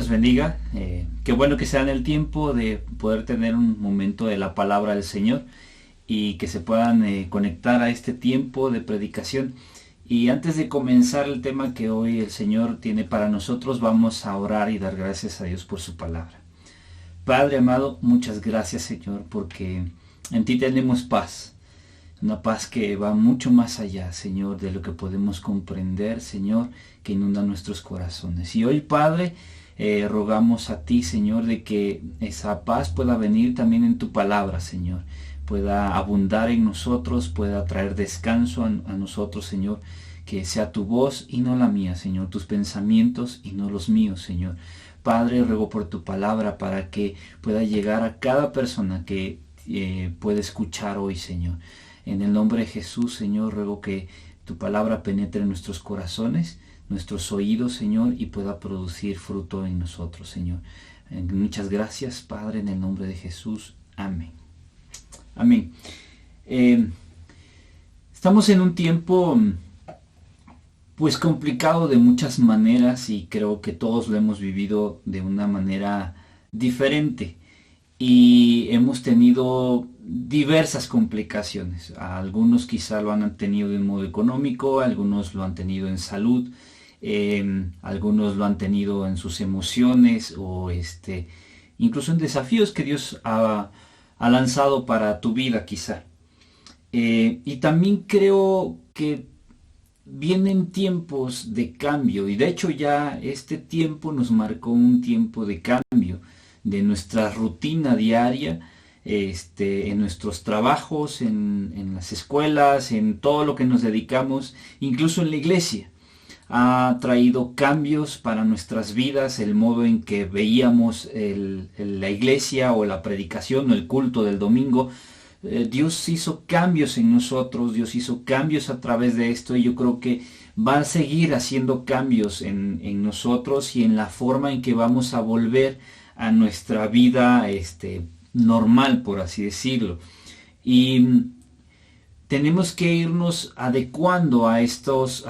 los bendiga. Qué bueno que se dan el tiempo de poder tener un momento de la palabra del Señor y que se puedan conectar a este tiempo de predicación. Y antes de comenzar el tema que hoy el Señor tiene para nosotros, vamos a orar y dar gracias a Dios por su palabra. Padre amado, muchas gracias, Señor, porque en ti tenemos paz. Una paz que va mucho más allá, Señor, de lo que podemos comprender, Señor, que inunda nuestros corazones. Y hoy, Padre, rogamos a ti, Señor, de que esa paz pueda venir también en tu palabra, Señor. Pueda abundar en nosotros, pueda traer descanso a nosotros, Señor. Que sea tu voz y no la mía, Señor. Tus pensamientos y no los míos, Señor. Padre, ruego por tu palabra para que pueda llegar a cada persona que pueda escuchar hoy, Señor. En el nombre de Jesús, Señor, ruego que tu palabra penetre en nuestros corazones, nuestros oídos, Señor, y pueda producir fruto en nosotros, Señor. Muchas gracias, Padre, en el nombre de Jesús. Amén. Amén. Estamos en un tiempo pues complicado de muchas maneras y creo que todos lo hemos vivido de una manera diferente. Y hemos tenido diversas complicaciones. Algunos quizá lo han tenido de un modo económico, algunos lo han tenido en salud, algunos lo han tenido en sus emociones o incluso en desafíos que Dios ha lanzado para tu vida quizá. Y también creo que vienen tiempos de cambio y de hecho ya este tiempo nos marcó un tiempo de cambio de nuestra rutina diaria, en nuestros trabajos, en las escuelas, en todo lo que nos dedicamos, incluso en la iglesia. Ha traído cambios para nuestras vidas, el modo en que veíamos la iglesia o la predicación o el culto del domingo. Dios hizo cambios en nosotros, Dios hizo cambios a través de esto y yo creo que va a seguir haciendo cambios en nosotros y en la forma en que vamos a volver a nuestra vida normal, por así decirlo. Y tenemos que irnos adecuando a estos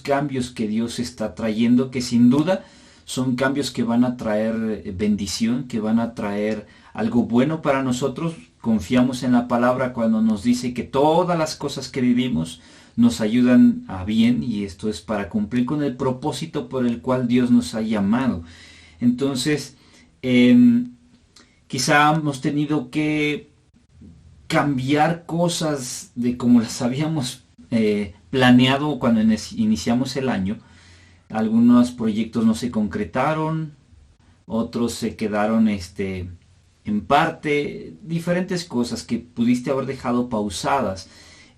cambios que Dios está trayendo, que sin duda son cambios que van a traer bendición, que van a traer algo bueno para nosotros. Confiamos en la palabra cuando nos dice que todas las cosas que vivimos nos ayudan a bien y esto es para cumplir con el propósito por el cual Dios nos ha llamado. Entonces, quizá hemos tenido que cambiar cosas de como las habíamos planeado cuando iniciamos el año. Algunos proyectos no se concretaron, otros se quedaron en parte, diferentes cosas que pudiste haber dejado pausadas.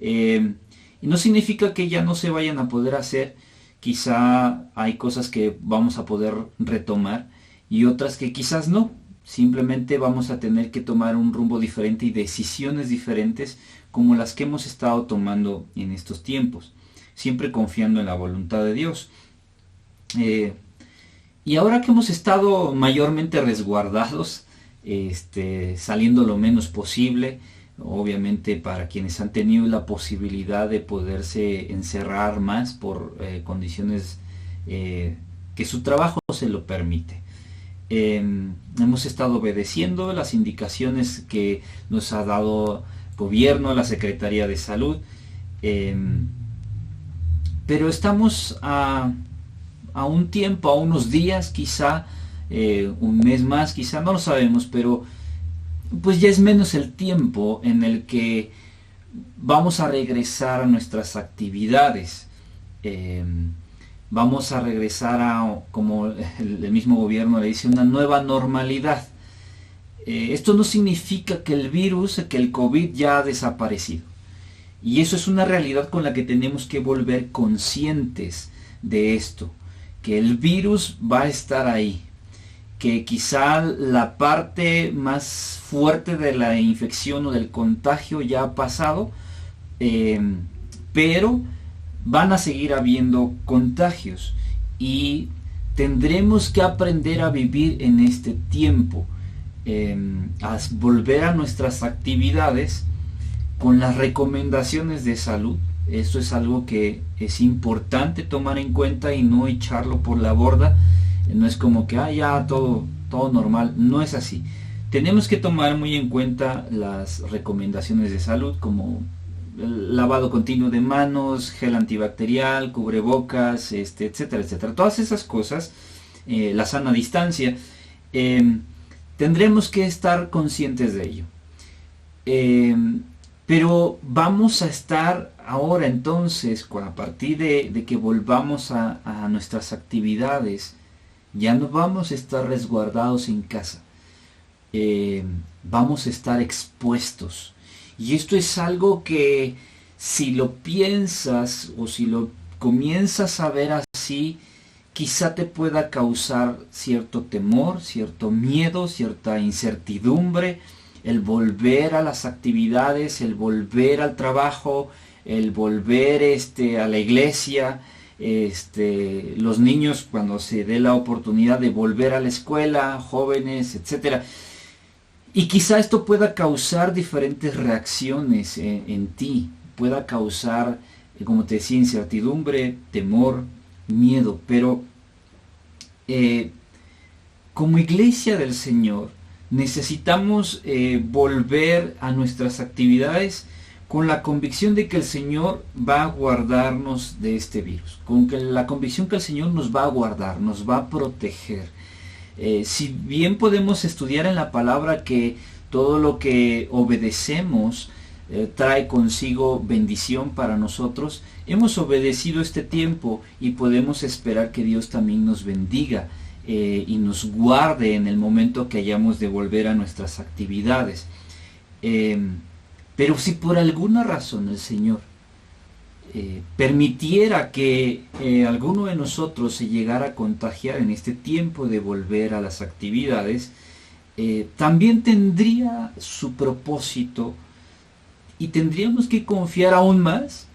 Y no significa que ya no se vayan a poder hacer. Quizá hay cosas que vamos a poder retomar y otras que quizás no. Simplemente vamos a tener que tomar un rumbo diferente y decisiones diferentes como las que hemos estado tomando en estos tiempos, siempre confiando en la voluntad de Dios. Y ahora que hemos estado mayormente resguardados, saliendo lo menos posible, obviamente para quienes han tenido la posibilidad de poderse encerrar más por condiciones que su trabajo se lo permite. Hemos estado obedeciendo las indicaciones que nos ha dado el gobierno, la Secretaría de Salud, pero estamos a un tiempo, a unos días quizá, un mes más quizá, no lo sabemos, pero pues ya es menos el tiempo en el que vamos a regresar a nuestras actividades. Vamos a regresar a, como el mismo gobierno le dice, una nueva normalidad. Esto no significa que el virus, que el COVID ya ha desaparecido. Y eso es una realidad con la que tenemos que volver conscientes de esto. Que el virus va a estar ahí. Que quizá la parte más fuerte de la infección o del contagio ya ha pasado. Pero van a seguir habiendo contagios y tendremos que aprender a vivir en este tiempo, a volver a nuestras actividades con las recomendaciones de salud. Esto es algo que es importante tomar en cuenta y no echarlo por la borda. No es como que ya todo normal, no es así. Tenemos que tomar muy en cuenta las recomendaciones de salud, como el lavado continuo de manos, gel antibacterial, cubrebocas, etcétera, etcétera. Todas esas cosas, la sana distancia, eh, tendremos que estar conscientes de ello. Eh, pero vamos a estar ahora entonces, a partir de que volvamos a nuestras actividades, ya no vamos a estar resguardados en casa. Vamos a estar expuestos. Y esto es algo que, si lo piensas o si lo comienzas a ver así, quizá te pueda causar cierto temor, cierto miedo, cierta incertidumbre, el volver a las actividades, el volver al trabajo, el volver a la iglesia, los niños cuando se dé la oportunidad de volver a la escuela, jóvenes, etcétera. Y quizá esto pueda causar diferentes reacciones en ti, pueda causar, como te decía, incertidumbre, temor, miedo, pero como iglesia del Señor necesitamos volver a nuestras actividades con la convicción de que el Señor va a guardarnos de este virus, con la convicción que el Señor nos va a guardar, nos va a proteger. Si bien podemos estudiar en la palabra que todo lo que obedecemos trae consigo bendición para nosotros, hemos obedecido este tiempo y podemos esperar que Dios también nos bendiga y nos guarde en el momento que hayamos de volver a nuestras actividades. Pero si por alguna razón el Señor permitiera que alguno de nosotros se llegara a contagiar en este tiempo de volver a las actividades, también tendría su propósito y tendríamos que confiar aún más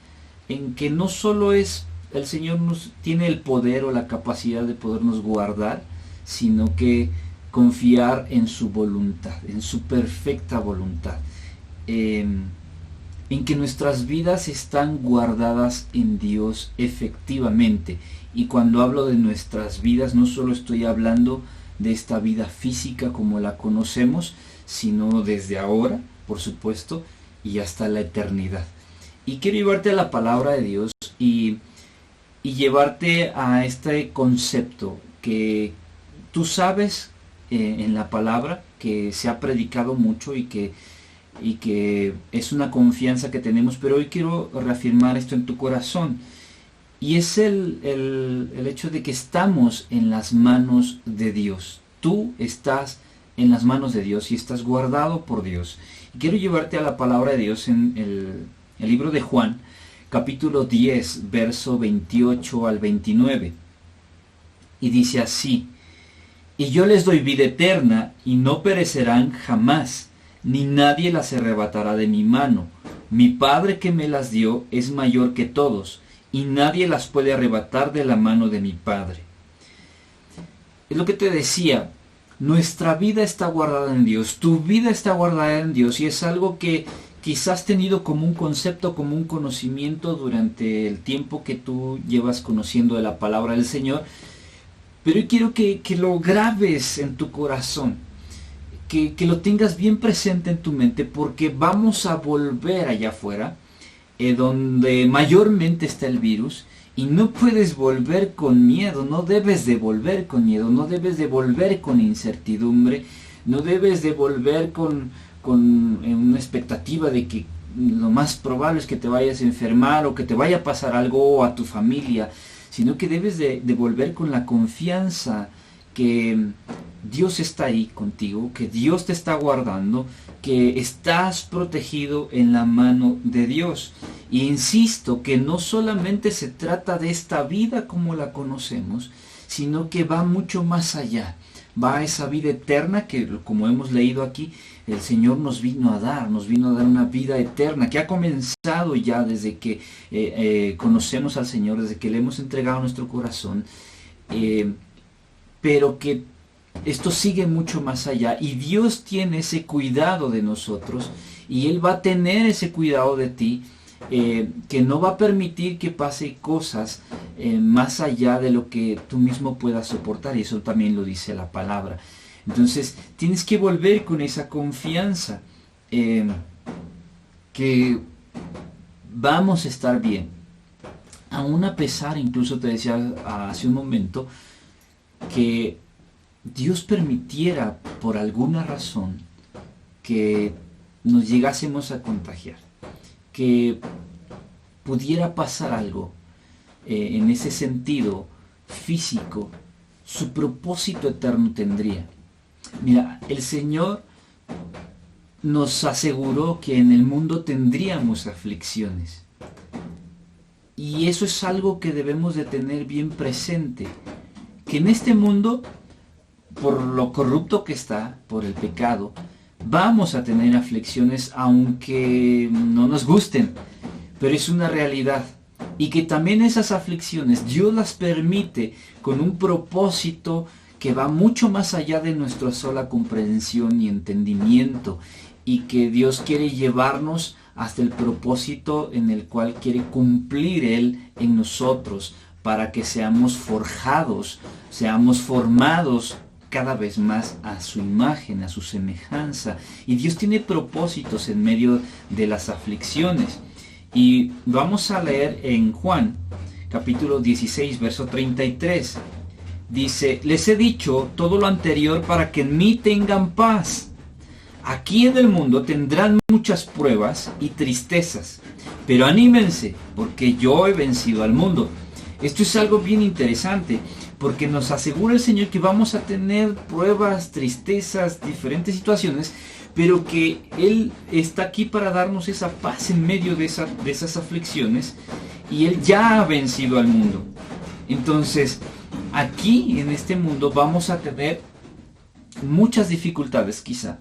en que no solo es el Señor nos tiene el poder o la capacidad de podernos guardar, sino que confiar en su voluntad, en su perfecta voluntad. En que nuestras vidas están guardadas en Dios efectivamente. Y cuando hablo de nuestras vidas, no solo estoy hablando de esta vida física como la conocemos, sino desde ahora, por supuesto, y hasta la eternidad. Y quiero llevarte a la palabra de Dios y llevarte a este concepto que tú sabes en la palabra, que se ha predicado mucho y que es una confianza que tenemos, pero hoy quiero reafirmar esto en tu corazón. Y es el hecho de que estamos en las manos de Dios. Tú estás en las manos de Dios y estás guardado por Dios. Y quiero llevarte a la palabra de Dios en el libro de Juan, capítulo 10, verso 28 al 29. Y dice así: y yo les doy vida eterna, y no perecerán jamás, ni nadie las arrebatará de mi mano. Mi Padre que me las dio es mayor que todos, y nadie las puede arrebatar de la mano de mi Padre. Es lo que te decía, nuestra vida está guardada en Dios, tu vida está guardada en Dios, y es algo que quizás has tenido como un concepto, como un conocimiento durante el tiempo que tú llevas conociendo de la palabra del Señor, pero yo quiero que lo grabes en tu corazón, que lo tengas bien presente en tu mente, porque vamos a volver allá afuera, donde mayormente está el virus, y no puedes volver con miedo, no debes de volver con miedo, no debes de volver con incertidumbre, no debes de volver con una expectativa de que lo más probable es que te vayas a enfermar o que te vaya a pasar algo a tu familia, sino que debes de volver con la confianza que Dios está ahí contigo, que Dios te está guardando, que estás protegido en la mano de Dios. Y insisto que no solamente se trata de esta vida como la conocemos, sino que va mucho más allá. Va a esa vida eterna que, como hemos leído aquí, el Señor nos vino a dar una vida eterna que ha comenzado ya desde que conocemos al Señor, desde que le hemos entregado nuestro corazón, pero que esto sigue mucho más allá, y Dios tiene ese cuidado de nosotros, y Él va a tener ese cuidado de ti que no va a permitir que pase cosas más allá de lo que tú mismo puedas soportar, y eso también lo dice la palabra. Entonces tienes que volver con esa confianza, que vamos a estar bien, aún a pesar, incluso te decía hace un momento, que Dios permitiera por alguna razón que nos llegásemos a contagiar, que pudiera pasar algo en ese sentido físico, su propósito eterno tendría. Mira, el Señor nos aseguró que en el mundo tendríamos aflicciones. Y eso es algo que debemos de tener bien presente, que en este mundo, por lo corrupto que está, por el pecado, vamos a tener aflicciones aunque no nos gusten, pero es una realidad. Y que también esas aflicciones Dios las permite con un propósito que va mucho más allá de nuestra sola comprensión y entendimiento, y que Dios quiere llevarnos hasta el propósito en el cual quiere cumplir Él en nosotros, para que seamos forjados, seamos formados cada vez más a su imagen, a su semejanza. Y Dios tiene propósitos en medio de las aflicciones. Y vamos a leer en Juan, capítulo 16, verso 33. Dice: les he dicho todo lo anterior para que en mí tengan paz. Aquí en el mundo tendrán muchas pruebas y tristezas, pero anímense, porque yo he vencido al mundo. Esto es algo bien interesante, porque nos asegura el Señor que vamos a tener pruebas, tristezas, diferentes situaciones, pero que Él está aquí para darnos esa paz en medio de esas aflicciones, y Él ya ha vencido al mundo. Entonces, aquí en este mundo vamos a tener muchas dificultades quizá,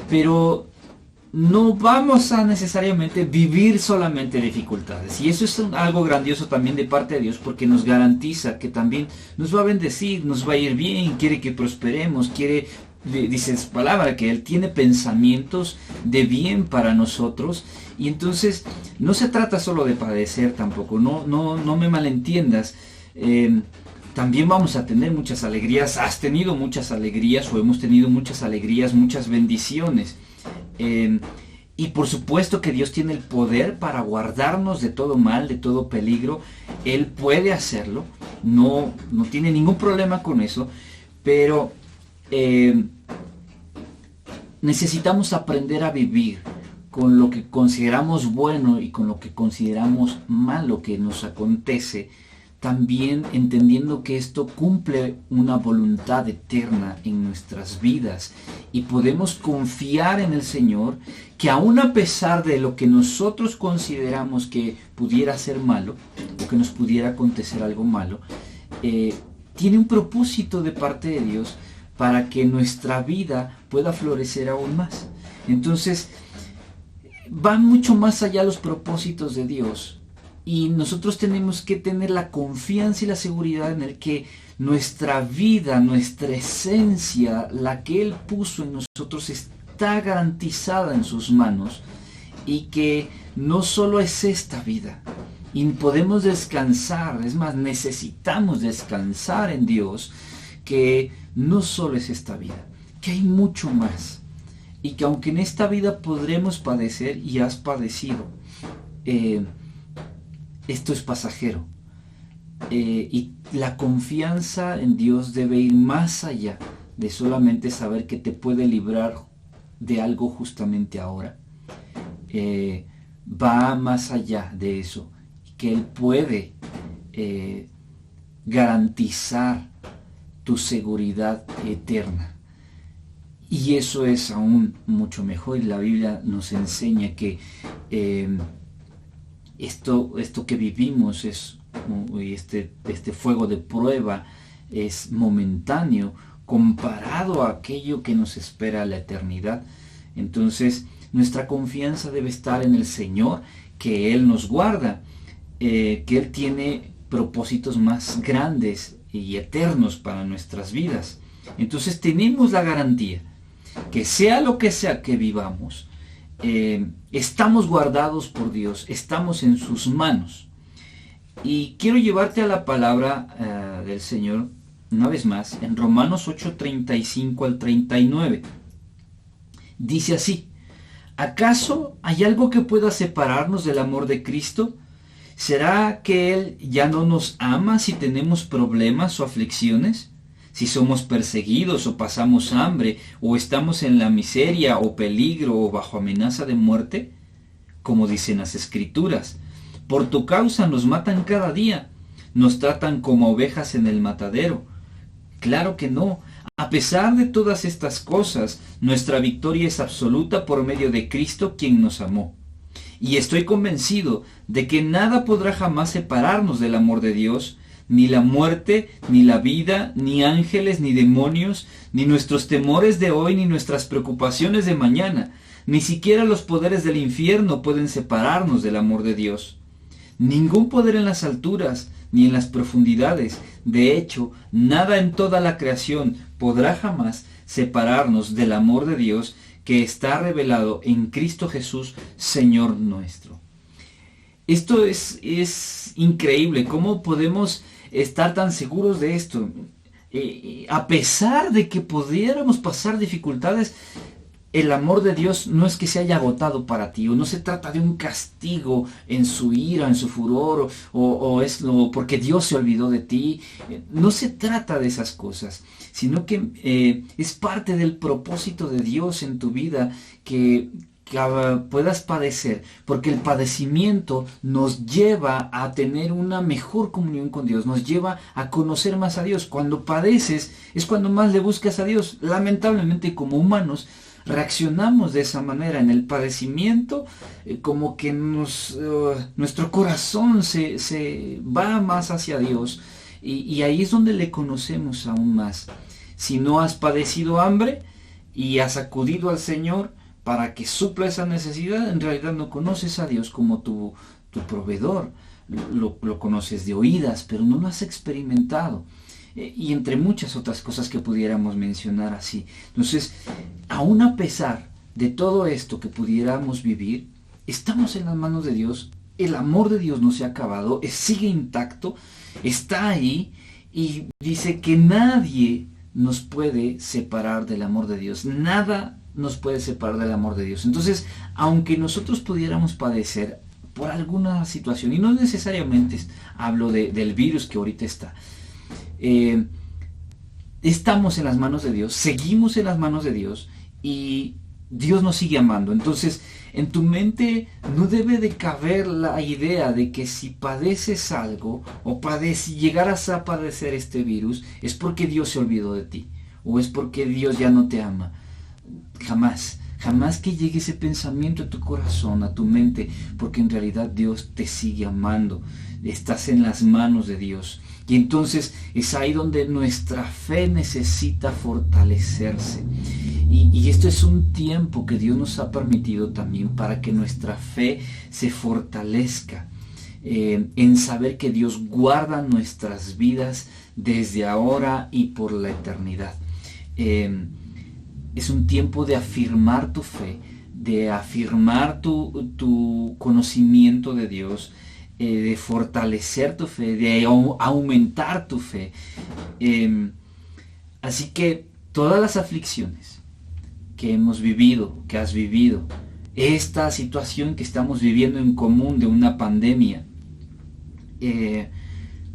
pero no vamos a necesariamente vivir solamente dificultades. Y eso es algo grandioso también de parte de Dios, porque nos garantiza que también nos va a bendecir, nos va a ir bien, quiere que prosperemos, dice su palabra, que Él tiene pensamientos de bien para nosotros. Y entonces no se trata solo de padecer tampoco, no me malentiendas. También vamos a tener muchas alegrías. Has tenido muchas alegrías, o hemos tenido muchas alegrías, muchas bendiciones. Y por supuesto que Dios tiene el poder para guardarnos de todo mal, de todo peligro. Él puede hacerlo, no tiene ningún problema con eso, pero necesitamos aprender a vivir con lo que consideramos bueno y con lo que consideramos malo que nos acontece, también entendiendo que esto cumple una voluntad eterna en nuestras vidas, y podemos confiar en el Señor, que aun a pesar de lo que nosotros consideramos que pudiera ser malo, o que nos pudiera acontecer algo malo, tiene un propósito de parte de Dios para que nuestra vida pueda florecer aún más. Entonces, van mucho más allá los propósitos de Dios. Y nosotros tenemos que tener la confianza y la seguridad en el que nuestra vida, nuestra esencia, la que Él puso en nosotros, está garantizada en sus manos, y que no solo es esta vida, y podemos descansar, es más, necesitamos descansar en Dios, que no solo es esta vida, que hay mucho más, y que aunque en esta vida podremos padecer, y has padecido, esto es pasajero, y la confianza en Dios debe ir más allá de solamente saber que te puede librar de algo justamente ahora. Va más allá de eso, que Él puede garantizar tu seguridad eterna. Y eso es aún mucho mejor, y la Biblia nos enseña que esto que vivimos este fuego de prueba es momentáneo comparado a aquello que nos espera la eternidad. Entonces nuestra confianza debe estar en el Señor, que Él nos guarda, que Él tiene propósitos más grandes y eternos para nuestras vidas. Entonces tenemos la garantía que sea lo que sea que vivamos, estamos guardados por Dios, estamos en sus manos. Y quiero llevarte a la palabra del Señor, una vez más, en Romanos 8:35 al 39. Dice así: ¿acaso hay algo que pueda separarnos del amor de Cristo? ¿Será que Él ya no nos ama si tenemos problemas o aflicciones? Si somos perseguidos o pasamos hambre, o estamos en la miseria o peligro o bajo amenaza de muerte, como dicen las Escrituras: por tu causa nos matan cada día, nos tratan como ovejas en el matadero. Claro que no. A pesar de todas estas cosas, nuestra victoria es absoluta por medio de Cristo, quien nos amó. Y estoy convencido de que nada podrá jamás separarnos del amor de Dios, ni la muerte, ni la vida, ni ángeles, ni demonios, ni nuestros temores de hoy, ni nuestras preocupaciones de mañana. Ni siquiera los poderes del infierno pueden separarnos del amor de Dios. Ningún poder en las alturas, ni en las profundidades, de hecho, nada en toda la creación podrá jamás separarnos del amor de Dios que está revelado en Cristo Jesús, Señor nuestro. Esto es increíble. ¿Cómo podemos estar tan seguros de esto? A pesar de que pudiéramos pasar dificultades, el amor de Dios no es que se haya agotado para ti, o no se trata de un castigo en su ira, en su furor, o es porque Dios se olvidó de ti. No se trata de esas cosas, sino que es parte del propósito de Dios en tu vida que puedas padecer, porque el padecimiento nos lleva a tener una mejor comunión con Dios, nos lleva a conocer más a Dios. Cuando padeces es cuando más le buscas a Dios. Lamentablemente, como humanos, reaccionamos de esa manera en el padecimiento, como que nuestro corazón se va más hacia Dios, y ahí es donde le conocemos aún más. Si no has padecido hambre y has acudido al Señor para que supla esa necesidad, en realidad no conoces a Dios como tu proveedor. Lo conoces de oídas, pero no lo has experimentado. Y entre muchas otras cosas que pudiéramos mencionar así. Entonces, aún a pesar de todo esto que pudiéramos vivir, estamos en las manos de Dios. El amor de Dios no se ha acabado, sigue intacto, está ahí, y dice que nadie nos puede separar del amor de Dios. Nada nos puede separar del amor de Dios. Entonces, aunque nosotros pudiéramos padecer por alguna situación, y no necesariamente hablo del virus que ahorita está, estamos en las manos de Dios, seguimos en las manos de Dios, y Dios nos sigue amando. Entonces, en tu mente no debe de caber la idea de que si padeces algo, o llegaras a padecer este virus, es porque Dios se olvidó de ti, o es porque Dios ya no te ama. Jamás, jamás que llegue ese pensamiento a tu corazón, a tu mente, porque en realidad Dios te sigue amando. Estás en las manos de Dios. Y entonces es ahí donde nuestra fe necesita fortalecerse. Y esto es un tiempo que Dios nos ha permitido también para que nuestra fe se fortalezca, en saber que Dios guarda nuestras vidas desde ahora y por la eternidad. Es un tiempo de afirmar tu fe, de afirmar tu conocimiento de Dios, de fortalecer tu fe, de aumentar tu fe. Así que todas las aflicciones que hemos vivido, que has vivido, esta situación que estamos viviendo en común de una pandemia,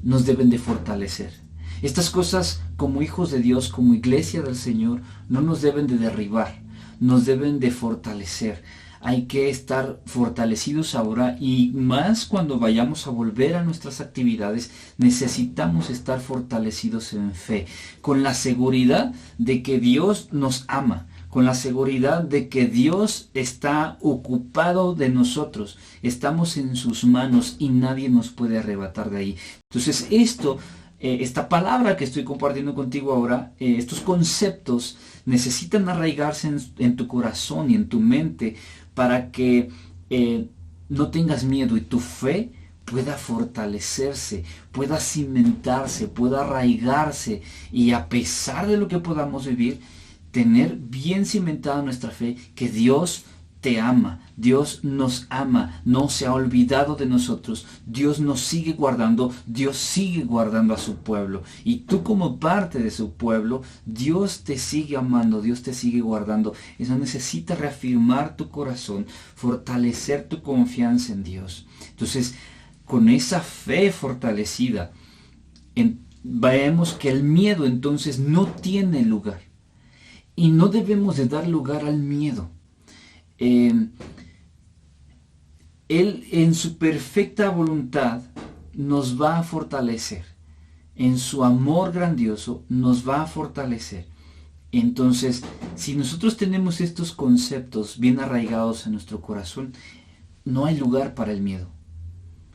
nos deben de fortalecer. Estas cosas, como hijos de Dios, como iglesia del Señor, no nos deben de derribar, nos deben de fortalecer. Hay que estar fortalecidos ahora, y más cuando vayamos a volver a nuestras actividades, necesitamos estar fortalecidos en fe, con la seguridad de que Dios nos ama, con la seguridad de que Dios está ocupado de nosotros, estamos en sus manos y nadie nos puede arrebatar de ahí. Entonces esta palabra que estoy compartiendo contigo ahora, estos conceptos necesitan arraigarse en tu corazón y en tu mente, para que no tengas miedo y tu fe pueda fortalecerse, pueda cimentarse, pueda arraigarse, y a pesar de lo que podamos vivir, tener bien cimentada nuestra fe, que Dios te ama, Dios nos ama, no se ha olvidado de nosotros, Dios nos sigue guardando, Dios sigue guardando a su pueblo. Y tú como parte de su pueblo, Dios te sigue amando, Dios te sigue guardando. Eso necesita reafirmar tu corazón, fortalecer tu confianza en Dios. Entonces, con esa fe fortalecida, vemos que el miedo entonces no tiene lugar. Y no debemos de dar lugar al miedo. Él en su perfecta voluntad nos va a fortalecer. En su amor grandioso nos va a fortalecer. Entonces, si nosotros tenemos estos conceptos bien arraigados en nuestro corazón, no hay lugar para el miedo.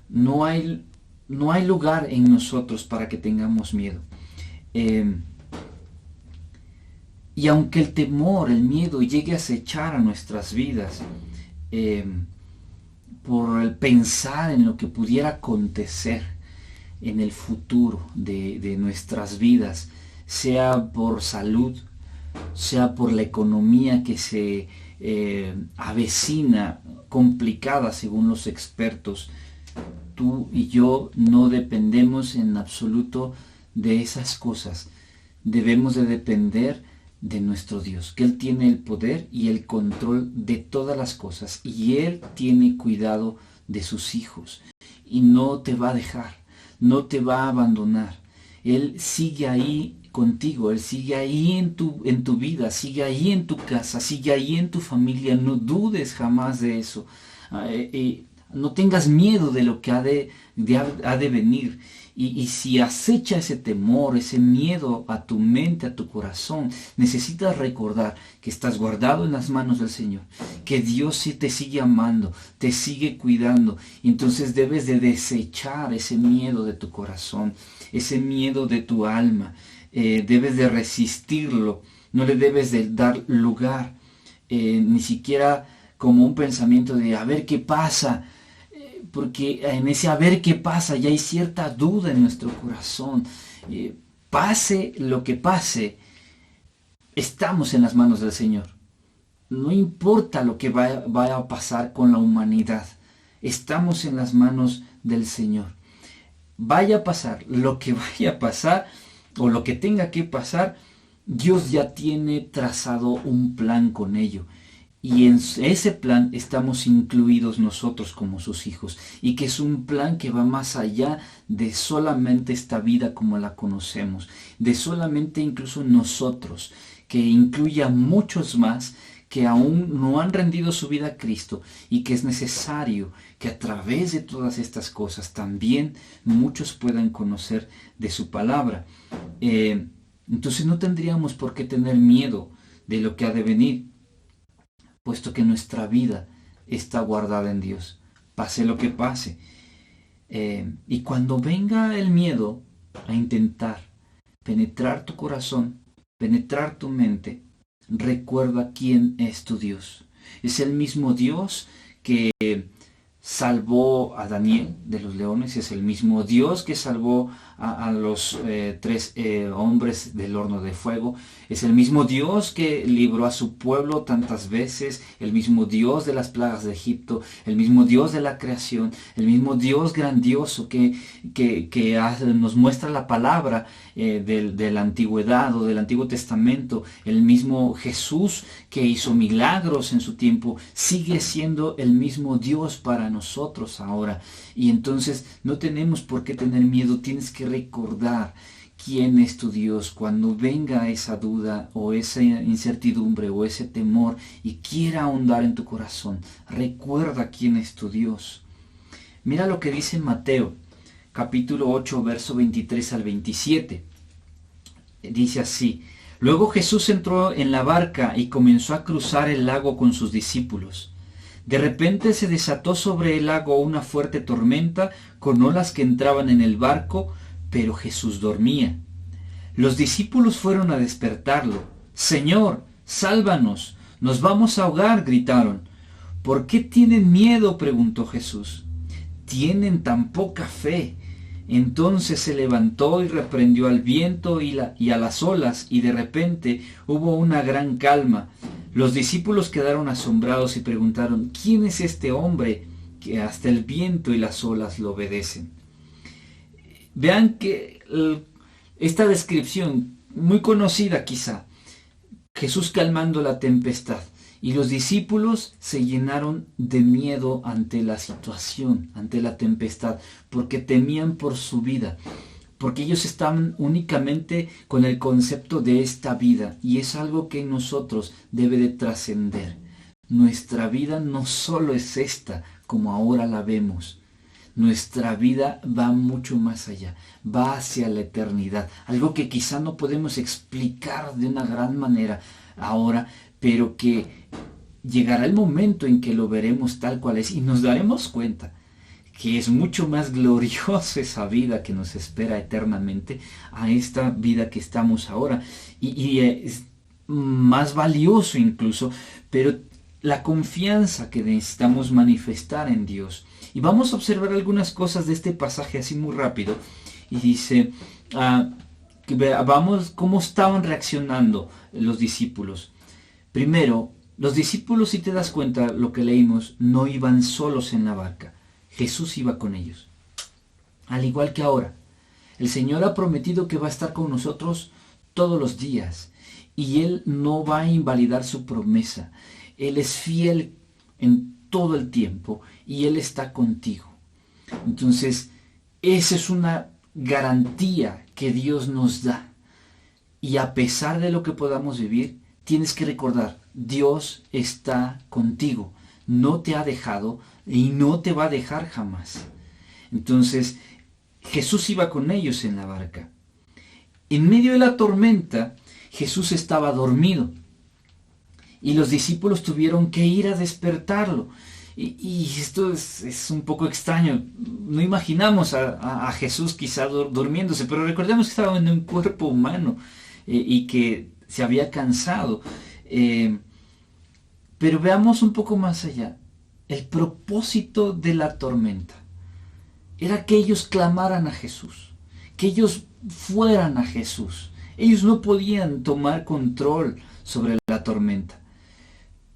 No hay lugar en nosotros para que tengamos miedo. Y aunque el temor, el miedo llegue a acechar a nuestras vidas, por el pensar en lo que pudiera acontecer en el futuro de nuestras vidas, sea por salud, sea por la economía que se avecina, complicada según los expertos, tú y yo no dependemos en absoluto de esas cosas. Debemos de depender de nuestro Dios, que Él tiene el poder y el control de todas las cosas, y Él tiene cuidado de sus hijos, y no te va a dejar, no te va a abandonar. Él sigue ahí contigo, Él sigue ahí en tu vida, sigue ahí en tu casa, sigue ahí en tu familia. No dudes jamás de eso. No tengas miedo de lo que ha de venir. Y si acecha ese temor, ese miedo a tu mente, a tu corazón, necesitas recordar que estás guardado en las manos del Señor, que Dios sí te sigue amando, te sigue cuidando. Y entonces debes de desechar ese miedo de tu corazón, ese miedo de tu alma. Debes de resistirlo, no le debes de dar lugar, ni siquiera como un pensamiento de a ver qué pasa. Porque en ese a ver qué pasa ya hay cierta duda en nuestro corazón. Pase lo que pase, estamos en las manos del Señor. No importa lo que vaya a pasar con la humanidad, estamos en las manos del Señor. Vaya a pasar lo que vaya a pasar o lo que tenga que pasar, Dios ya tiene trazado un plan con ello. Y en ese plan estamos incluidos nosotros como sus hijos. Y que es un plan que va más allá de solamente esta vida como la conocemos. De solamente incluso nosotros. Que incluye a muchos más que aún no han rendido su vida a Cristo. Y que es necesario que a través de todas estas cosas también muchos puedan conocer de su palabra. Entonces no tendríamos por qué tener miedo de lo que ha de venir, puesto que nuestra vida está guardada en Dios, pase lo que pase. Y cuando venga el miedo a intentar penetrar tu corazón, penetrar tu mente, recuerda quién es tu Dios. Es el mismo Dios que salvó a Daniel de los leones, es el mismo Dios que salvó a los tres hombres del horno de fuego, es el mismo Dios que libró a su pueblo tantas veces, el mismo Dios de las plagas de Egipto, el mismo Dios de la creación, el mismo Dios grandioso que nos muestra la palabra de la antigüedad o del Antiguo Testamento, el mismo Jesús que hizo milagros en su tiempo, sigue siendo el mismo Dios para nosotros ahora. Y entonces no tenemos por qué tener miedo, tienes que recordar quién es tu Dios. Cuando venga esa duda o esa incertidumbre o ese temor y quiera ahondar en tu corazón, recuerda quién es tu Dios. Mira lo que dice Mateo, capítulo 8, verso 23 al 27. Dice así: Luego Jesús entró en la barca y comenzó a cruzar el lago con sus discípulos. De repente se desató sobre el lago una fuerte tormenta con olas que entraban en el barco, pero Jesús dormía. Los discípulos fueron a despertarlo. «Señor, sálvanos, nos vamos a ahogar», gritaron. «¿Por qué tienen miedo?», preguntó Jesús. «¿Tienen tan poca fe?». Entonces se levantó y reprendió al viento y a las olas, y de repente hubo una gran calma. Los discípulos quedaron asombrados y preguntaron, ¿quién es este hombre que hasta el viento y las olas lo obedecen? Vean que esta descripción, muy conocida quizá, Jesús calmando la tempestad, y los discípulos se llenaron de miedo ante la situación, ante la tempestad, porque temían por su vida, porque ellos estaban únicamente con el concepto de esta vida, y es algo que en nosotros debe de trascender. Nuestra vida no solo es esta, como ahora la vemos. Nuestra vida va mucho más allá, va hacia la eternidad, algo que quizá no podemos explicar de una gran manera ahora, pero que llegará el momento en que lo veremos tal cual es y nos daremos cuenta que es mucho más gloriosa esa vida que nos espera eternamente a esta vida que estamos ahora, y es más valioso incluso, pero la confianza que necesitamos manifestar en Dios. Y vamos a observar algunas cosas de este pasaje así muy rápido. Y dice, vamos, cómo estaban reaccionando los discípulos. Primero, los discípulos, si te das cuenta, lo que leímos, no iban solos en la barca. Jesús iba con ellos. Al igual que ahora, el Señor ha prometido que va a estar con nosotros todos los días. Y Él no va a invalidar su promesa. Él es fiel en todo el tiempo y Él está contigo. Entonces, esa es una garantía que Dios nos da. Y a pesar de lo que podamos vivir, tienes que recordar, Dios está contigo. No te ha dejado y no te va a dejar jamás. Entonces, Jesús iba con ellos en la barca. En medio de la tormenta, Jesús estaba dormido. Y los discípulos tuvieron que ir a despertarlo. Y esto es un poco extraño. No imaginamos a Jesús quizá durmiéndose, pero recordemos que estaba en un cuerpo humano y que se había cansado. Pero veamos un poco más allá. El propósito de la tormenta era que ellos clamaran a Jesús, que ellos fueran a Jesús. Ellos no podían tomar control sobre la tormenta,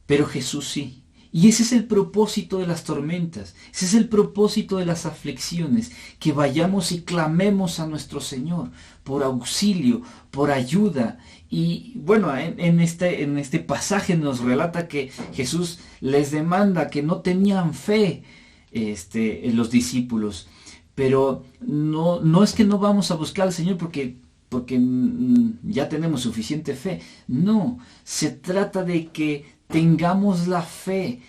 pero Jesús sí. Y ese es el propósito de las tormentas, ese es el propósito de las aflicciones, que vayamos y clamemos a nuestro Señor por auxilio, por ayuda. Y bueno, en este pasaje nos relata que Jesús les demanda que no tenían fe en los discípulos, pero no es que no vamos a buscar al Señor porque ya tenemos suficiente fe. No, se trata de que tengamos la fe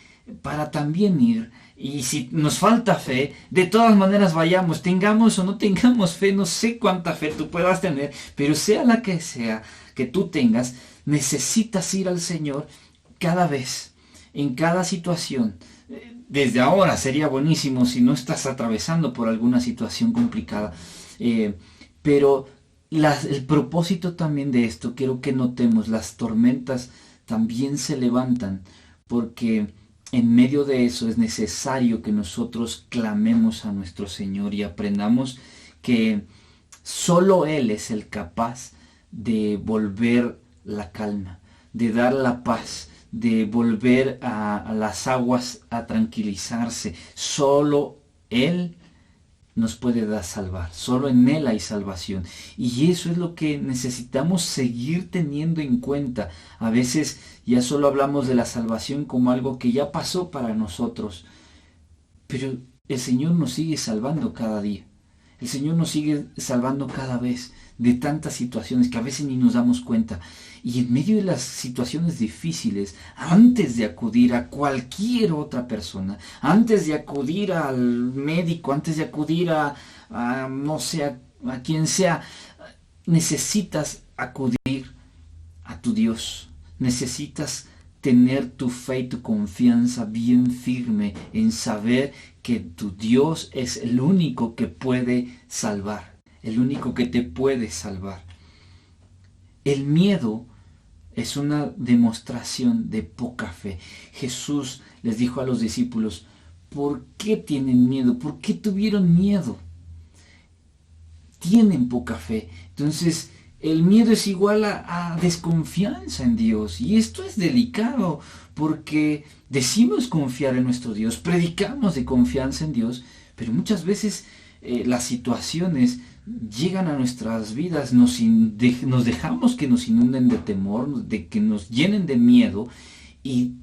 para también ir. Y si nos falta fe, de todas maneras vayamos, tengamos o no tengamos fe, no sé cuánta fe tú puedas tener, pero sea la que sea que tú tengas, necesitas ir al Señor cada vez, en cada situación. Desde ahora sería buenísimo si no estás atravesando por alguna situación complicada, pero el propósito también de esto, quiero que notemos, las tormentas también se levantan, porque en medio de eso es necesario que nosotros clamemos a nuestro Señor y aprendamos que solo Él es el capaz de volver la calma, de dar la paz, de volver a las aguas a tranquilizarse. Solo Él nos puede dar salvar, solo en Él hay salvación, y eso es lo que necesitamos seguir teniendo en cuenta. A veces ya solo hablamos de la salvación como algo que ya pasó para nosotros, pero el Señor nos sigue salvando cada día, el Señor nos sigue salvando cada vez de tantas situaciones que a veces ni nos damos cuenta. Y en medio de las situaciones difíciles, antes de acudir a cualquier otra persona, antes de acudir al médico, antes de acudir a no sé, a quien sea, necesitas acudir a tu Dios. Necesitas tener tu fe y tu confianza bien firme en saber que tu Dios es el único que puede salvar, el único que te puede salvar. El miedo es una demostración de poca fe. Jesús les dijo a los discípulos, ¿por qué tienen miedo? ¿Por qué tuvieron miedo? Tienen poca fe. Entonces, el miedo es igual a desconfianza en Dios. Y esto es delicado porque decimos confiar en nuestro Dios, predicamos de confianza en Dios, pero muchas veces las situaciones llegan a nuestras vidas, nos dejamos que nos inunden de temor, de que nos llenen de miedo y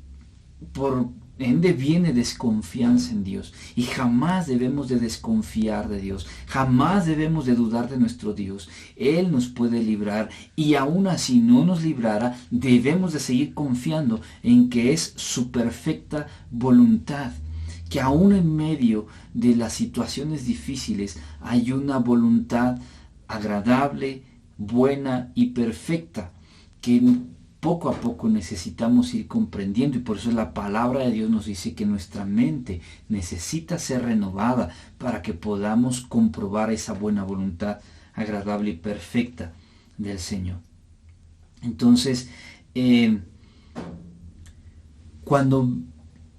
por ende viene desconfianza en Dios. Y jamás debemos de desconfiar de Dios, jamás debemos de dudar de nuestro Dios. Él nos puede librar y aun así no nos librara, debemos de seguir confiando en que es su perfecta voluntad, que aún en medio de las situaciones difíciles hay una voluntad agradable, buena y perfecta, que poco a poco necesitamos ir comprendiendo, y por eso la palabra de Dios nos dice que nuestra mente necesita ser renovada para que podamos comprobar esa buena voluntad agradable y perfecta del Señor. Entonces, cuando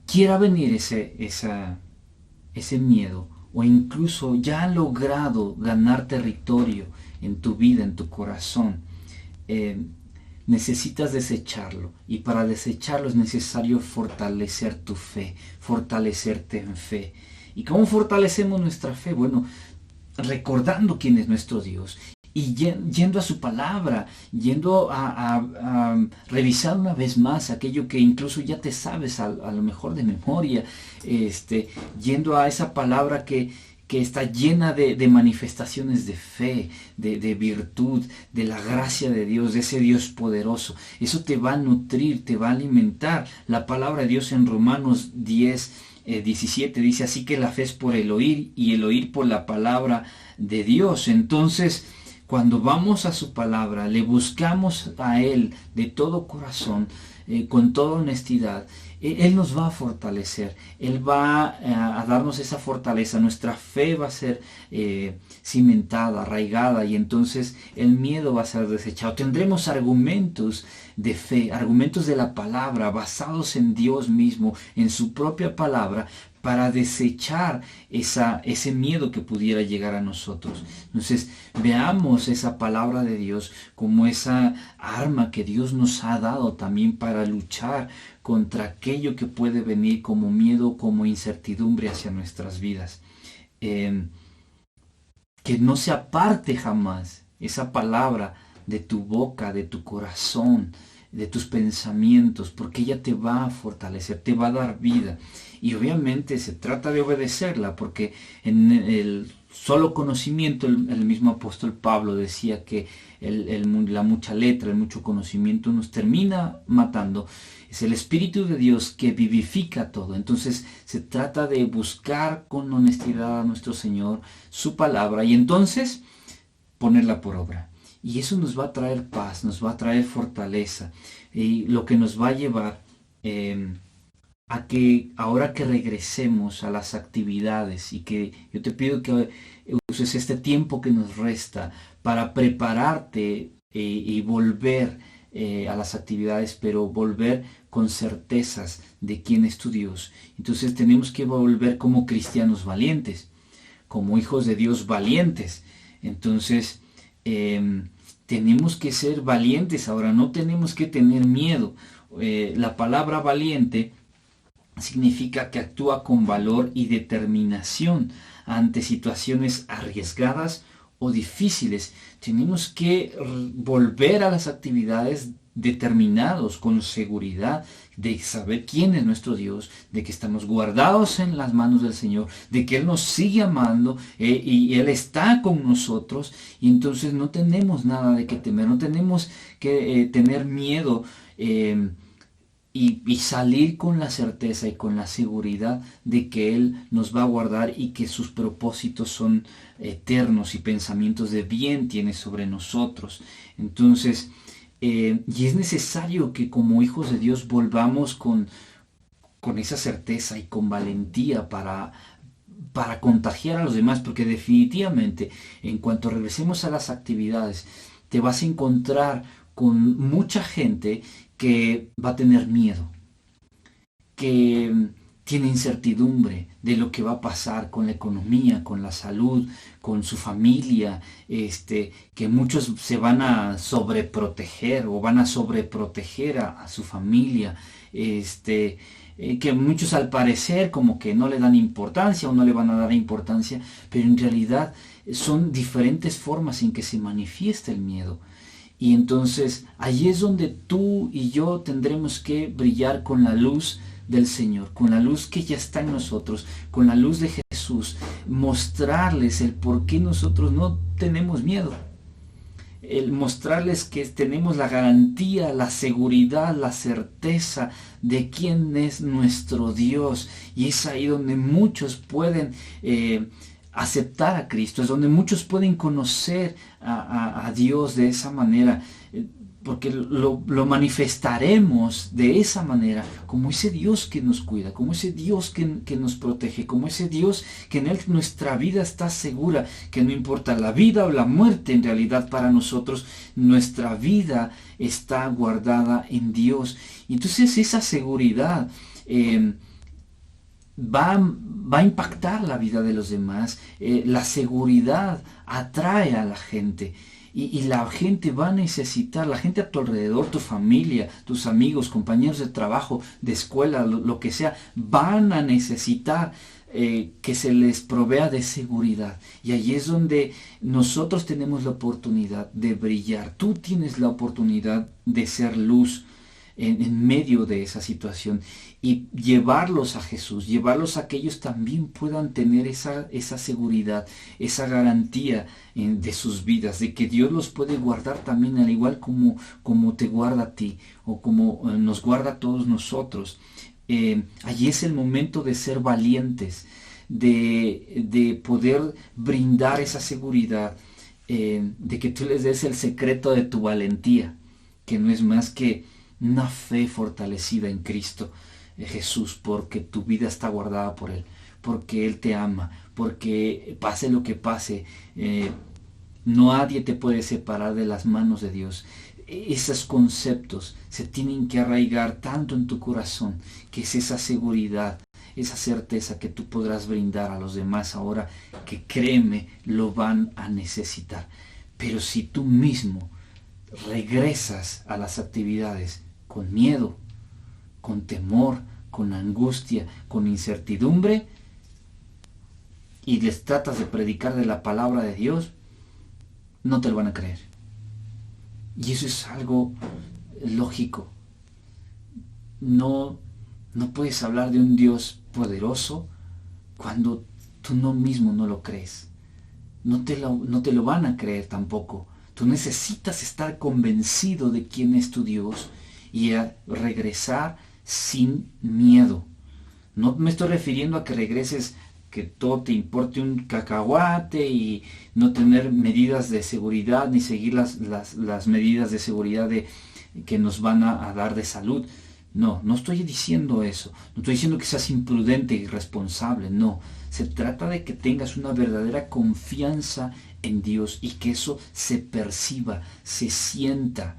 quiera venir ese miedo, o incluso ya ha logrado ganar territorio en tu vida, en tu corazón, necesitas desecharlo, y para desecharlo es necesario fortalecer tu fe, fortalecerte en fe. ¿Y cómo fortalecemos nuestra fe? Bueno, recordando quién es nuestro Dios y yendo a su palabra, yendo a revisar una vez más aquello que incluso ya te sabes a lo mejor de memoria, yendo a esa palabra que está llena de manifestaciones de fe, de virtud, de la gracia de Dios, de ese Dios poderoso. Eso te va a nutrir, te va a alimentar. La palabra de Dios en Romanos 10:17 dice: así que la fe es por el oír, y el oír por la palabra de Dios. Entonces, cuando vamos a su palabra, le buscamos a Él de todo corazón, con toda honestidad, Él nos va a fortalecer, Él va a darnos esa fortaleza, nuestra fe va a ser cimentada, arraigada, y entonces el miedo va a ser desechado. Tendremos argumentos de fe, argumentos de la palabra, basados en Dios mismo, en su propia palabra, para desechar ese miedo que pudiera llegar a nosotros. Entonces, veamos esa palabra de Dios como esa arma que Dios nos ha dado también para luchar contra aquello que puede venir como miedo, como incertidumbre hacia nuestras vidas. Que no se aparte jamás esa palabra de tu boca, de tu corazón, de tus pensamientos, porque ella te va a fortalecer, te va a dar vida. Y obviamente se trata de obedecerla, porque en el solo conocimiento, el mismo apóstol Pablo decía que la mucha letra, el mucho conocimiento nos termina matando. Es el Espíritu de Dios que vivifica todo. Entonces se trata de buscar con honestidad a nuestro Señor, su palabra, y entonces ponerla por obra. Y eso nos va a traer paz, nos va a traer fortaleza, y lo que nos va a llevar a que ahora que regresemos a las actividades, y que yo te pido que uses este tiempo que nos resta para prepararte y volver a las actividades, pero volver con certezas de quién es tu Dios. Entonces tenemos que volver como cristianos valientes, como hijos de Dios valientes. Entonces tenemos que ser valientes ahora, no tenemos que tener miedo. La palabra valiente significa que actúa con valor y determinación ante situaciones arriesgadas o difíciles. Tenemos que volver a las actividades determinados, con seguridad de saber quién es nuestro Dios, de que estamos guardados en las manos del Señor, de que Él nos sigue amando, y Él está con nosotros, y entonces no tenemos nada de qué temer, no tenemos que tener miedo, y salir con la certeza y con la seguridad de que Él nos va a guardar, y que sus propósitos son eternos y pensamientos de bien tiene sobre nosotros. Entonces, y es necesario que como hijos de Dios volvamos con esa certeza y con valentía para contagiar a los demás, porque definitivamente en cuanto regresemos a las actividades te vas a encontrar con mucha gente que va a tener miedo, que tiene incertidumbre de lo que va a pasar con la economía, con la salud, con su familia, que muchos se van a sobreproteger o van a sobreproteger a su familia, que muchos al parecer como que no le dan importancia o no le van a dar importancia, pero en realidad son diferentes formas en que se manifiesta el miedo. Y entonces allí es donde tú y yo tendremos que brillar con la luz del Señor, con la luz que ya está en nosotros, con la luz de Jesús, mostrarles el por qué nosotros no tenemos miedo, el mostrarles que tenemos la garantía, la seguridad, la certeza de quién es nuestro Dios. Y es ahí donde muchos pueden aceptar a Cristo, es donde muchos pueden conocer a Dios de esa manera, porque lo manifestaremos de esa manera, como ese Dios que nos cuida, como ese Dios que nos protege, como ese Dios que en Él nuestra vida está segura, que no importa la vida o la muerte, en realidad para nosotros nuestra vida está guardada en Dios. Entonces esa seguridad va a impactar la vida de los demás. La seguridad atrae a la gente. Y la gente va a necesitar, la gente a tu alrededor, tu familia, tus amigos, compañeros de trabajo, de escuela, lo que sea, van a necesitar que se les provea de seguridad. Y ahí es donde nosotros tenemos la oportunidad de brillar. Tú tienes la oportunidad de ser luz en medio de esa situación y llevarlos a Jesús, llevarlos a que ellos también puedan tener esa seguridad, esa garantía de sus vidas, de que Dios los puede guardar también al igual como te guarda a ti o como nos guarda a todos nosotros. Allí es el momento de ser valientes, de poder brindar esa seguridad, de que tú les des el secreto de tu valentía, que no es más que una fe fortalecida en Cristo Jesús, porque tu vida está guardada por Él, porque Él te ama, porque pase lo que pase, nadie te puede separar de las manos de Dios. Esos conceptos se tienen que arraigar tanto en tu corazón, que es esa seguridad, esa certeza que tú podrás brindar a los demás ahora, que créeme, lo van a necesitar. Pero si tú mismo regresas a las actividades con miedo, con temor, con angustia, con incertidumbre, y les tratas de predicar de la palabra de Dios, no te lo van a creer. Y eso es algo lógico. No puedes hablar de un Dios poderoso cuando tú mismo no lo crees. No te lo van a creer tampoco. Tú necesitas estar convencido de quién es tu Dios y a regresar sin miedo. No me estoy refiriendo a que regreses, que todo te importe un cacahuate y no tener medidas de seguridad ni seguir las medidas de seguridad que nos van a dar de salud. No estoy diciendo eso. No estoy diciendo que seas imprudente e irresponsable. No. Se trata de que tengas una verdadera confianza en Dios y que eso se perciba, se sienta.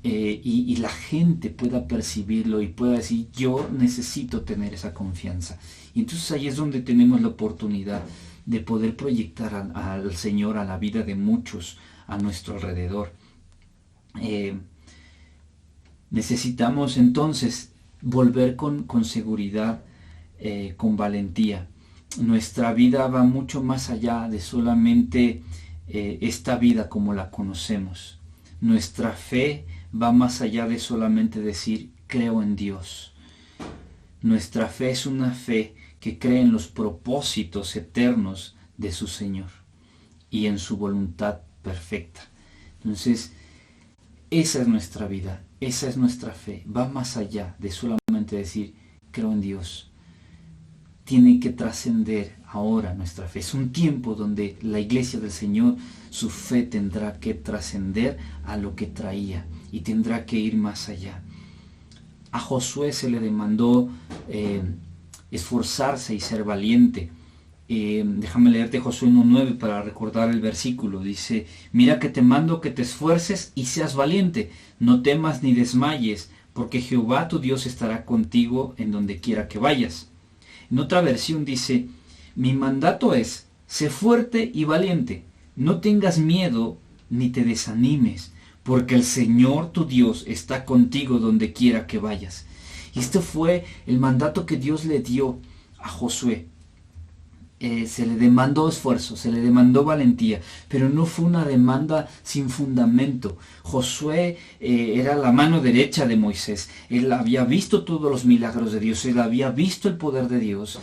Y la gente pueda percibirlo y pueda decir, yo necesito tener esa confianza. Y entonces ahí es donde tenemos la oportunidad de poder proyectar al Señor a la vida de muchos a nuestro alrededor. Necesitamos entonces volver con seguridad, con valentía. Nuestra vida va mucho más allá de solamente esta vida como la conocemos. Nuestra fe va más allá de solamente decir creo en Dios. Nuestra fe es una fe que cree en los propósitos eternos de su Señor y en su voluntad perfecta. Entonces, esa es nuestra vida, esa es nuestra fe. Va más allá de solamente decir creo en Dios. Tiene que trascender ahora nuestra fe. Es un tiempo donde la iglesia del Señor, su fe tendrá que trascender a lo que traía y tendrá que ir más allá. A Josué se le demandó esforzarse y ser valiente. Déjame leerte Josué 1:9 para recordar el versículo. Dice, mira que te mando que te esfuerces y seas valiente, no temas ni desmayes, porque Jehová tu Dios estará contigo en donde quiera que vayas. En otra versión dice, mi mandato es, sé fuerte y valiente, no tengas miedo ni te desanimes, porque el Señor tu Dios está contigo donde quiera que vayas. Y este fue el mandato que Dios le dio a Josué. Se le demandó esfuerzo, se le demandó valentía, pero no fue una demanda sin fundamento. Josué era la mano derecha de Moisés. Él había visto todos los milagros de Dios, él había visto el poder de Dios.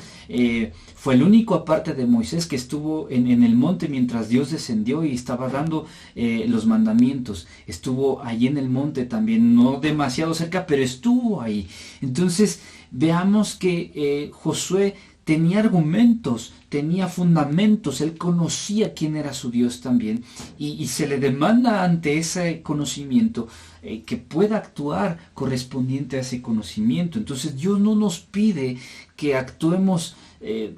Fue el único aparte de Moisés que estuvo en el monte mientras Dios descendió y estaba dando los mandamientos. Estuvo allí en el monte también, no demasiado cerca, pero estuvo ahí. Entonces veamos que Josué tenía argumentos, tenía fundamentos, él conocía quién era su Dios también, y se le demanda ante ese conocimiento que pueda actuar correspondiente a ese conocimiento. Entonces Dios no nos pide que actuemos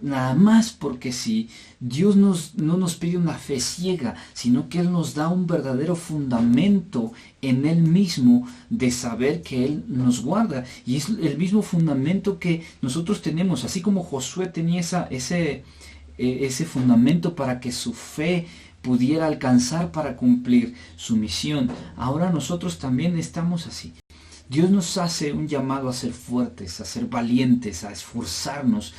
nada más porque sí. Dios no nos pide una fe ciega, sino que Él nos da un verdadero fundamento en Él mismo de saber que Él nos guarda. Y es el mismo fundamento que nosotros tenemos, así como Josué tenía ese fundamento para que su fe pudiera alcanzar para cumplir su misión. Ahora nosotros también estamos así. Dios nos hace un llamado a ser fuertes, a ser valientes, a esforzarnos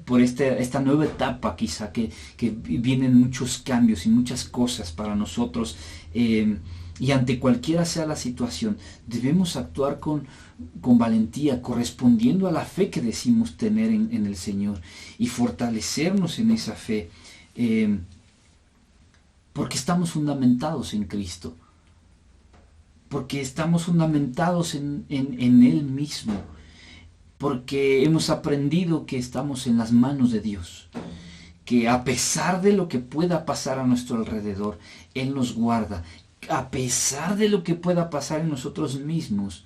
por esta nueva etapa quizá que vienen muchos cambios y muchas cosas para nosotros. Y ante cualquiera sea la situación, debemos actuar con valentía, correspondiendo a la fe que decimos tener en el Señor y fortalecernos en esa fe, porque estamos fundamentados en Cristo, porque estamos fundamentados en Él mismo, porque hemos aprendido que estamos en las manos de Dios, que a pesar de lo que pueda pasar a nuestro alrededor, Él nos guarda, a pesar de lo que pueda pasar en nosotros mismos.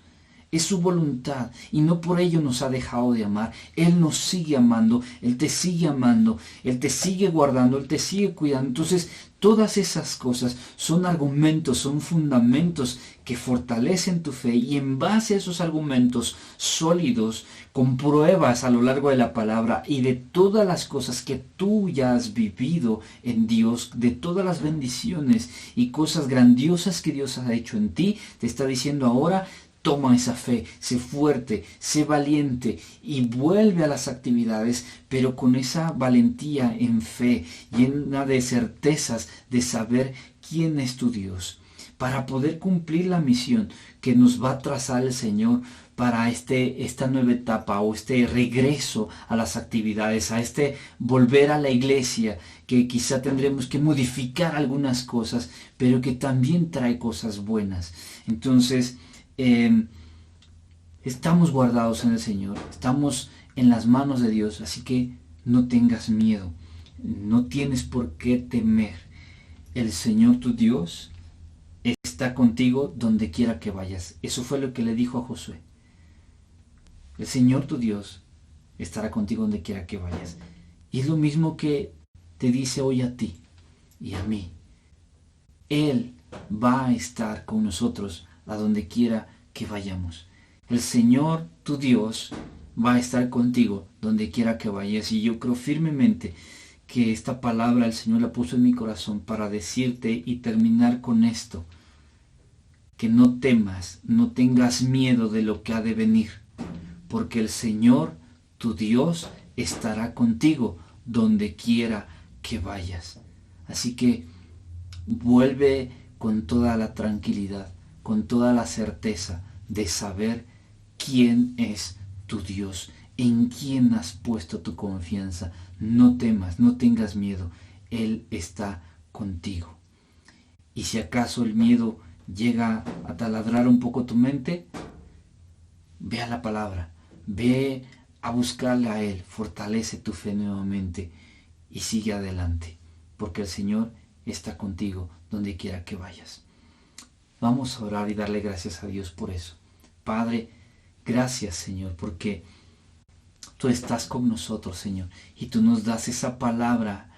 Es su voluntad y no por ello nos ha dejado de amar. Él nos sigue amando, Él te sigue amando, Él te sigue guardando, Él te sigue cuidando. Entonces, todas esas cosas son argumentos, son fundamentos que fortalecen tu fe, y en base a esos argumentos sólidos, con pruebas a lo largo de la palabra y de todas las cosas que tú ya has vivido en Dios, de todas las bendiciones y cosas grandiosas que Dios ha hecho en ti, te está diciendo ahora: toma esa fe, sé fuerte, sé valiente y vuelve a las actividades, pero con esa valentía en fe, llena de certezas de saber quién es tu Dios, para poder cumplir la misión que nos va a trazar el Señor para esta nueva etapa, o este regreso a las actividades, a este volver a la iglesia, que quizá tendremos que modificar algunas cosas, pero que también trae cosas buenas. Entonces, estamos guardados en el Señor, estamos en las manos de Dios, así que no tengas miedo, no tienes por qué temer. El Señor tu Dios está contigo donde quiera que vayas. Eso fue lo que le dijo a Josué. El Señor tu Dios estará contigo donde quiera que vayas. Y es lo mismo que te dice hoy a ti y a mí. Él va a estar con nosotros a donde quiera que vayamos. El Señor tu Dios va a estar contigo donde quiera que vayas. Y yo creo firmemente que esta palabra el Señor la puso en mi corazón para decirte y terminar con esto: que no temas, no tengas miedo de lo que ha de venir, porque el Señor tu Dios estará contigo donde quiera que vayas. Así que vuelve con toda la tranquilidad, con toda la certeza de saber quién es tu Dios, en quién has puesto tu confianza. No temas, no tengas miedo, Él está contigo. Y si acaso el miedo llega a taladrar un poco tu mente, ve a la palabra, ve a buscarle a Él, fortalece tu fe nuevamente y sigue adelante, porque el Señor está contigo donde quiera que vayas. Vamos a orar y darle gracias a Dios por eso. Padre, gracias, Señor, porque tú estás con nosotros, Señor, y tú nos das esa palabra,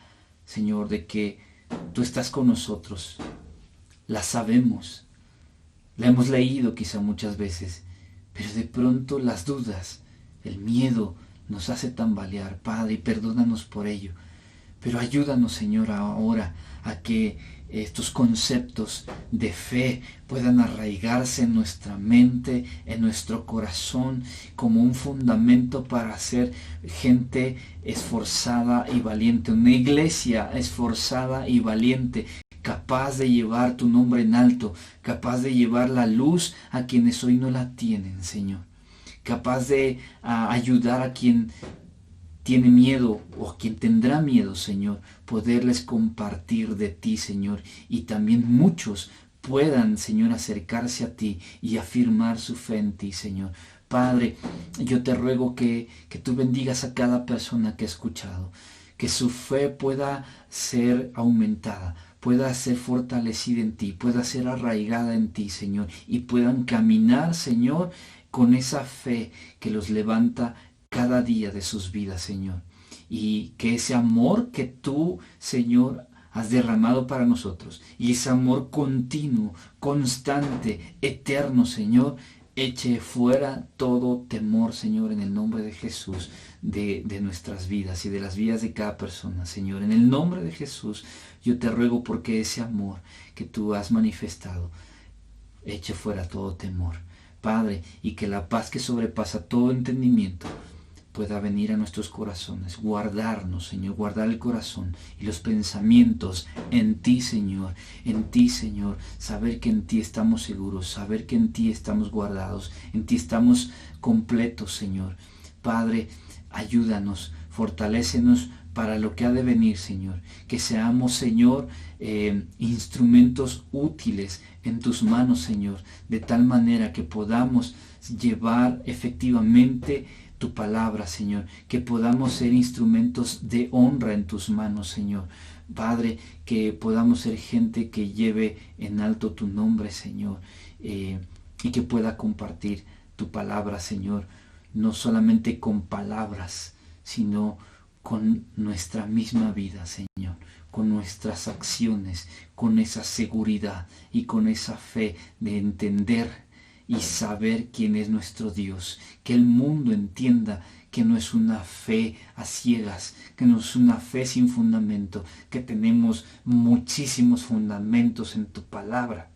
Señor, de que tú estás con nosotros. La sabemos, la hemos leído quizá muchas veces, pero de pronto las dudas, el miedo, nos hace tambalear, Padre, y perdónanos por ello. Pero ayúdanos, Señor, ahora a que estos conceptos de fe puedan arraigarse en nuestra mente, en nuestro corazón, como un fundamento para ser gente esforzada y valiente, una iglesia esforzada y valiente, capaz de llevar tu nombre en alto, capaz de llevar la luz a quienes hoy no la tienen, Señor, capaz de ayudar a quien tiene miedo o a quien tendrá miedo, Señor, poderles compartir de ti, Señor, y también muchos puedan, Señor, acercarse a ti y afirmar su fe en ti, Señor. Padre, yo te ruego que tú bendigas a cada persona que ha escuchado, que su fe pueda ser aumentada, pueda ser fortalecida en ti, pueda ser arraigada en ti, Señor, y puedan caminar, Señor, con esa fe que los levanta cada día de sus vidas, Señor. Y que ese amor que tú, Señor, has derramado para nosotros, y ese amor continuo, constante, eterno, Señor, eche fuera todo temor, Señor, en el nombre de Jesús, de nuestras vidas y de las vidas de cada persona, Señor. En el nombre de Jesús, yo te ruego porque ese amor que tú has manifestado, eche fuera todo temor, Padre, y que la paz que sobrepasa todo entendimiento pueda venir a nuestros corazones, guardarnos, Señor, guardar el corazón y los pensamientos en ti, Señor, saber que en ti estamos seguros, saber que en ti estamos guardados, en ti estamos completos, Señor. Padre, ayúdanos, fortalécenos para lo que ha de venir, Señor, que seamos, Señor, instrumentos útiles en tus manos, Señor, de tal manera que podamos llevar efectivamente tu palabra, Señor, que podamos ser instrumentos de honra en tus manos, Señor. Padre, que podamos ser gente que lleve en alto tu nombre, Señor, y que pueda compartir tu palabra, Señor, no solamente con palabras, sino con nuestra misma vida, Señor, con nuestras acciones, con esa seguridad y con esa fe de entender y saber quién es nuestro Dios, que el mundo entienda que no es una fe a ciegas, que no es una fe sin fundamento, que tenemos muchísimos fundamentos en tu palabra,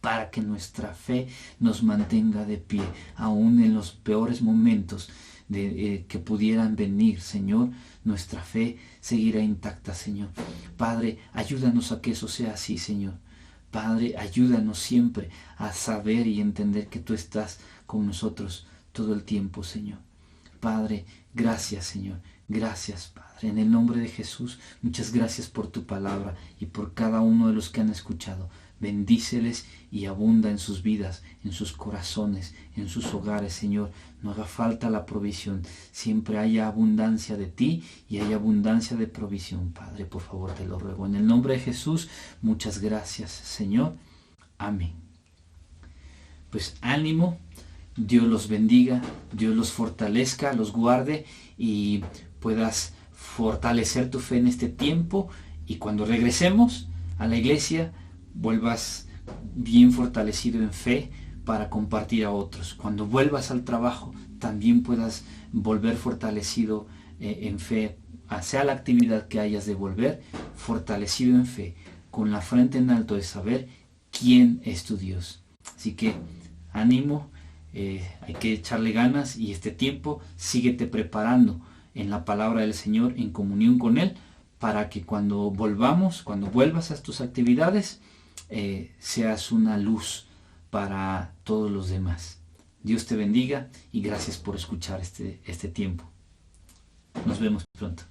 para que nuestra fe nos mantenga de pie, aún en los peores momentos que pudieran venir, Señor, nuestra fe seguirá intacta, Señor. Padre, ayúdanos a que eso sea así, Señor. Padre, ayúdanos siempre a saber y entender que tú estás con nosotros todo el tiempo, Señor. Padre, gracias, Señor. Gracias, Padre. En el nombre de Jesús, muchas gracias por tu palabra y por cada uno de los que han escuchado. Bendíceles y abunda en sus vidas, en sus corazones, en sus hogares, Señor. No haga falta la provisión. Siempre haya abundancia de ti y haya abundancia de provisión, Padre. Por favor, te lo ruego. En el nombre de Jesús, muchas gracias, Señor. Amén. Pues ánimo. Dios los bendiga, Dios los fortalezca, los guarde y puedas fortalecer tu fe en este tiempo, y cuando regresemos a la iglesia vuelvas bien fortalecido en fe para compartir a otros. Cuando vuelvas al trabajo también puedas volver fortalecido en fe, sea la actividad que hayas de volver, fortalecido en fe, con la frente en alto de saber quién es tu Dios. Así que ánimo. Hay que echarle ganas, y este tiempo síguete preparando en la palabra del Señor, en comunión con Él, para que cuando vuelvas a tus actividades, seas una luz para todos los demás. Dios te bendiga y gracias por escuchar este tiempo. Nos vemos pronto.